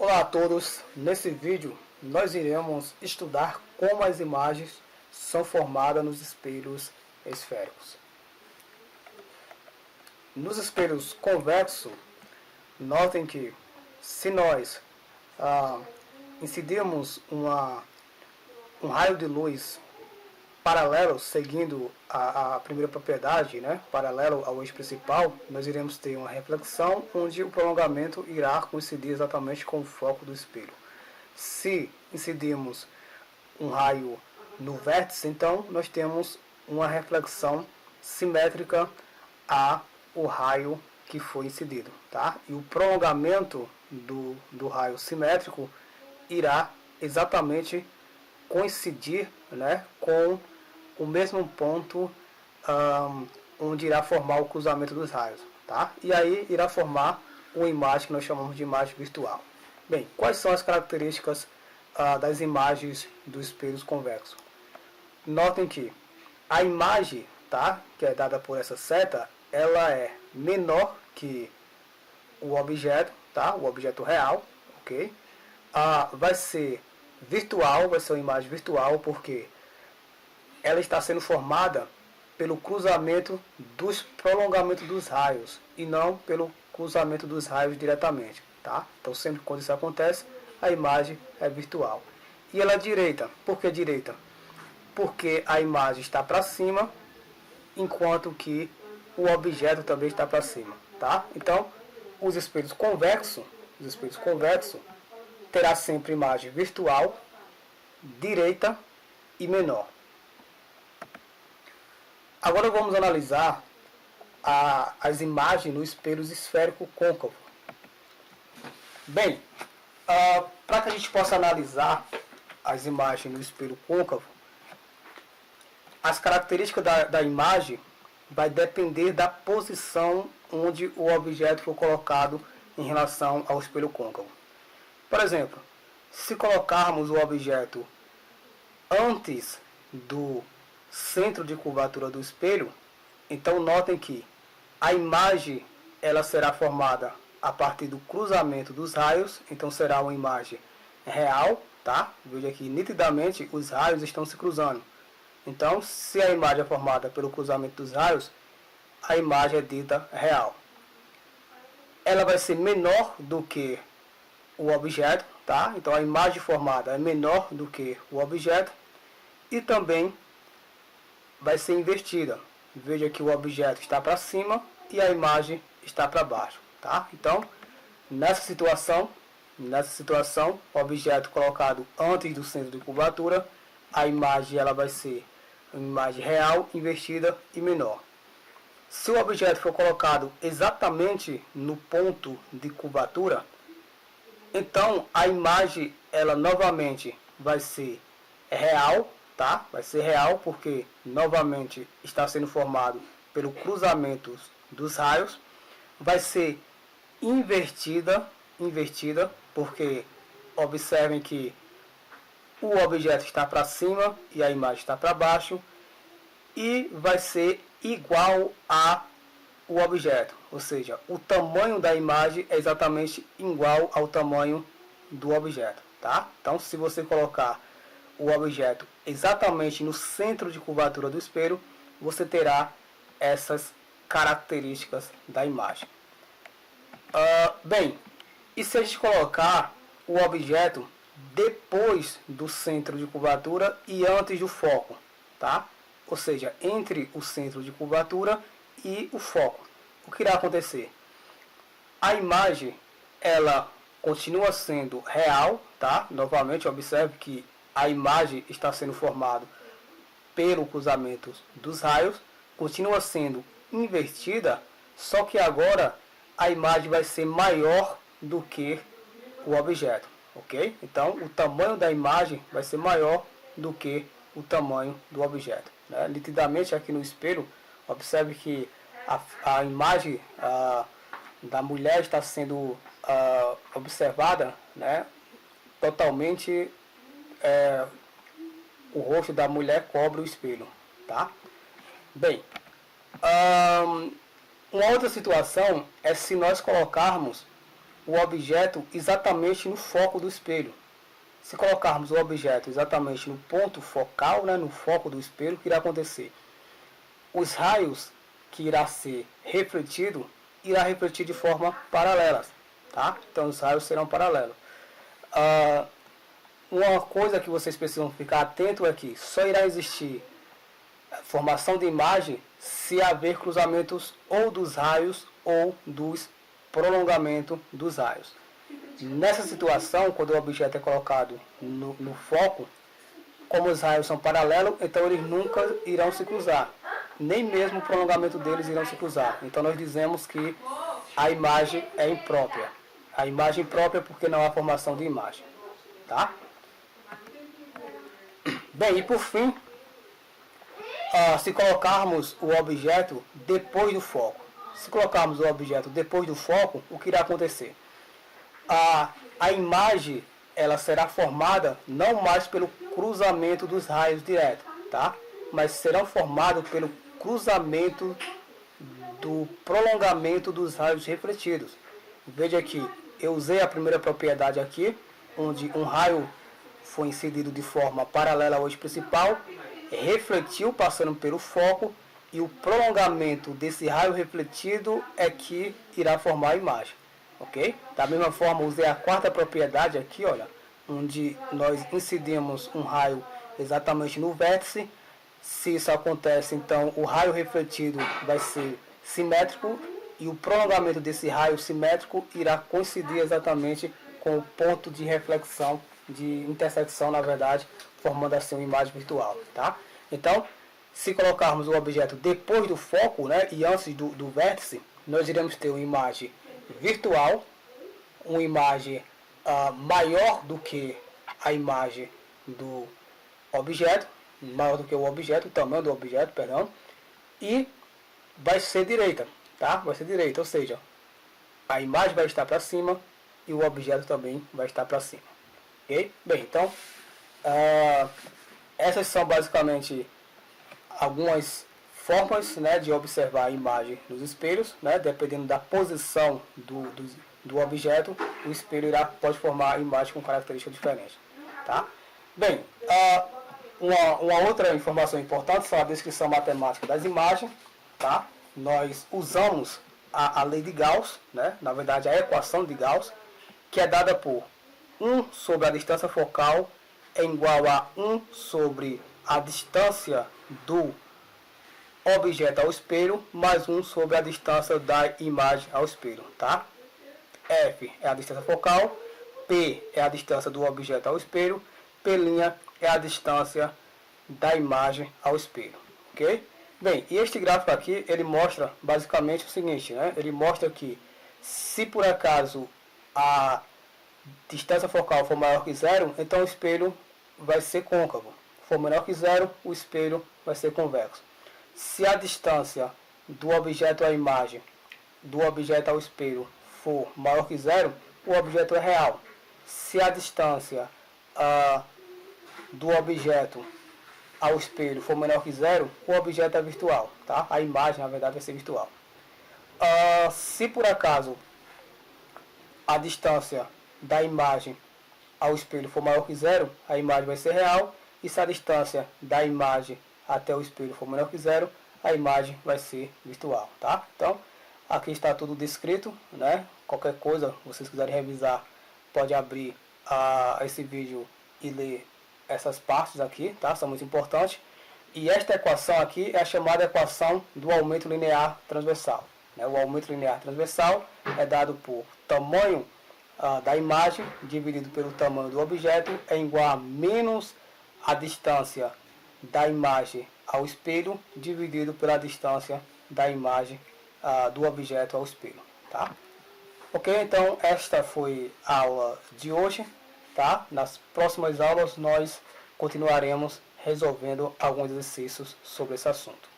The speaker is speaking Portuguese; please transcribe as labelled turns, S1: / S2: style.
S1: Olá a todos, nesse vídeo nós iremos estudar como as imagens são formadas nos espelhos esféricos. Nos espelhos convexos, notem que se nós incidirmos um raio de luz paralelo, seguindo a primeira propriedade, né, paralelo ao eixo principal, nós iremos ter uma reflexão onde o prolongamento irá coincidir exatamente com o foco do espelho. Se incidirmos um raio no vértice, então nós temos uma reflexão simétrica ao raio que foi incidido, tá? E o prolongamento do raio simétrico irá exatamente coincidir, né, com o mesmo ponto onde irá formar o cruzamento dos raios, tá? E aí irá formar uma imagem que nós chamamos de imagem virtual. Bem, quais são as características das imagens dos espelhos convexos? Notem que a imagem, tá, que é dada por essa seta, ela é menor que o objeto, tá? O objeto real, ok? Vai ser virtual, vai ser uma imagem virtual, porque ela está sendo formada pelo cruzamento dos prolongamentos dos raios e não pelo cruzamento dos raios diretamente, tá? Então sempre quando isso acontece, a imagem é virtual. E ela é direita. Por que direita? Porque a imagem está para cima, enquanto que o objeto também está para cima, tá? Então, os espelhos convexos terá sempre imagem virtual, direita e menor. Agora vamos analisar as imagens no espelho esférico côncavo. Bem, para que a gente possa analisar as imagens no espelho côncavo, as características da imagem vai depender da posição onde o objeto for colocado em relação ao espelho côncavo. Por exemplo, se colocarmos o objeto antes do centro de curvatura do espelho, então notem que a imagem ela será formada a partir do cruzamento dos raios, então será uma imagem real, tá? Veja que nitidamente os raios estão se cruzando. Então, se a imagem é formada pelo cruzamento dos raios, a imagem é dita real. Ela vai ser menor do que o objeto, tá? Então a imagem formada é menor do que o objeto e também vai ser invertida. Veja que o objeto está para cima e a imagem está para baixo, tá? Então, nessa situação, o objeto colocado antes do centro de curvatura, a imagem ela vai ser uma imagem real, invertida e menor. Se o objeto for colocado exatamente no ponto de curvatura, então a imagem ela novamente vai ser real, tá? Vai ser real porque novamente está sendo formado pelo cruzamento dos raios. Vai ser invertida porque observem que o objeto está para cima e a imagem está para baixo, e vai ser igual ao objeto, ou seja, o tamanho da imagem é exatamente igual ao tamanho do objeto, tá? Então, se você colocar o objeto exatamente no centro de curvatura do espelho, você terá essas características da imagem. Bem, e se a gente colocar o objeto depois do centro de curvatura e antes do foco, tá? Ou seja, entre o centro de curvatura e o foco, o que irá acontecer? A imagem ela continua sendo real, tá? Novamente observe que a imagem está sendo formada pelo cruzamento dos raios, continua sendo invertida, só que agora a imagem vai ser maior do que o objeto, ok? Então o tamanho da imagem vai ser maior do que o tamanho do objeto, né? Nitidamente aqui no espelho, observe que a imagem da mulher está sendo observada, né? Totalmente o rosto da mulher cobre o espelho, tá? Bem, uma outra situação é se nós colocarmos o objeto exatamente no foco do espelho. Se colocarmos o objeto exatamente no ponto focal, né, no foco do espelho, o que irá acontecer? Os raios que irá ser refletido, irá refletir de forma paralela, tá? Então os raios serão paralelos. Uma coisa que vocês precisam ficar atento é que só irá existir formação de imagem se haver cruzamentos ou dos raios ou dos prolongamento dos raios. Nessa situação, quando o objeto é colocado no foco, como os raios são paralelos, então eles nunca irão se cruzar. Nem mesmo o prolongamento deles irão se cruzar. Então nós dizemos que a imagem é imprópria. A imagem imprópria porque não há formação de imagem. Tá? Bem, e por fim, se colocarmos o objeto depois do foco. Se colocarmos o objeto depois do foco, o que irá acontecer? A imagem ela será formada não mais pelo cruzamento dos raios direto, tá? Mas serão formados pelo cruzamento do prolongamento dos raios refletidos. Veja aqui, eu usei a primeira propriedade aqui, onde um raio foi incidido de forma paralela ao eixo principal, refletiu passando pelo foco, e o prolongamento desse raio refletido é que irá formar a imagem. Ok? Da mesma forma, usei a quarta propriedade aqui, olha, onde nós incidimos um raio exatamente no vértice. Se isso acontece, então o raio refletido vai ser simétrico e o prolongamento desse raio simétrico irá coincidir exatamente com o ponto de reflexão, de intersecção, na verdade, formando assim uma imagem virtual, tá? Então, se colocarmos o objeto depois do foco, né, e antes do vértice, nós iremos ter uma imagem virtual, uma imagem maior do que a imagem do objeto, maior do que o objeto, o tamanho do objeto, perdão, e vai ser direita, tá? Vai ser direita, ou seja, a imagem vai estar para cima e o objeto também vai estar para cima, ok? Bem, então, essas são basicamente algumas formas, né, de observar a imagem nos espelhos, né, dependendo da posição do objeto, o espelho pode formar a imagem com características diferentes. Tá? Bem, uma outra informação importante são a descrição matemática das imagens. Tá? Nós usamos a lei de Gauss, né, na verdade a equação de Gauss, que é dada por 1 sobre a distância focal é igual a 1 sobre a distância do objeto ao espelho, mais 1 sobre a distância da imagem ao espelho, tá? F é a distância focal, P é a distância do objeto ao espelho, P' é a distância da imagem ao espelho, ok? Bem, e este gráfico aqui, ele mostra basicamente o seguinte, né? Ele mostra que se por acaso a distância focal for maior que zero, então o espelho vai ser côncavo. Se for menor que zero, o espelho vai ser convexo. Se a distância do objeto à imagem, do objeto ao espelho, for maior que zero, o objeto é real. Se a distância do objeto ao espelho for menor que zero, o objeto é virtual. Tá? A imagem, na verdade, vai ser virtual. Se por acaso a distância da imagem ao espelho for maior que zero, a imagem vai ser real. E se a distância da imagem até o espelho for menor que zero, a imagem vai ser virtual, tá? Então, aqui está tudo descrito, né? Qualquer coisa, se vocês quiserem revisar, pode abrir esse vídeo e ler essas partes aqui, tá? São muito importantes. E esta equação aqui é a chamada equação do aumento linear transversal, né? O aumento linear transversal é dado por tamanho da imagem dividido pelo tamanho do objeto é igual a menos a distância da imagem ao espelho dividido pela distância da imagem do objeto ao espelho, tá? Ok, então esta foi a aula de hoje, tá? Nas próximas aulas nós continuaremos resolvendo alguns exercícios sobre esse assunto.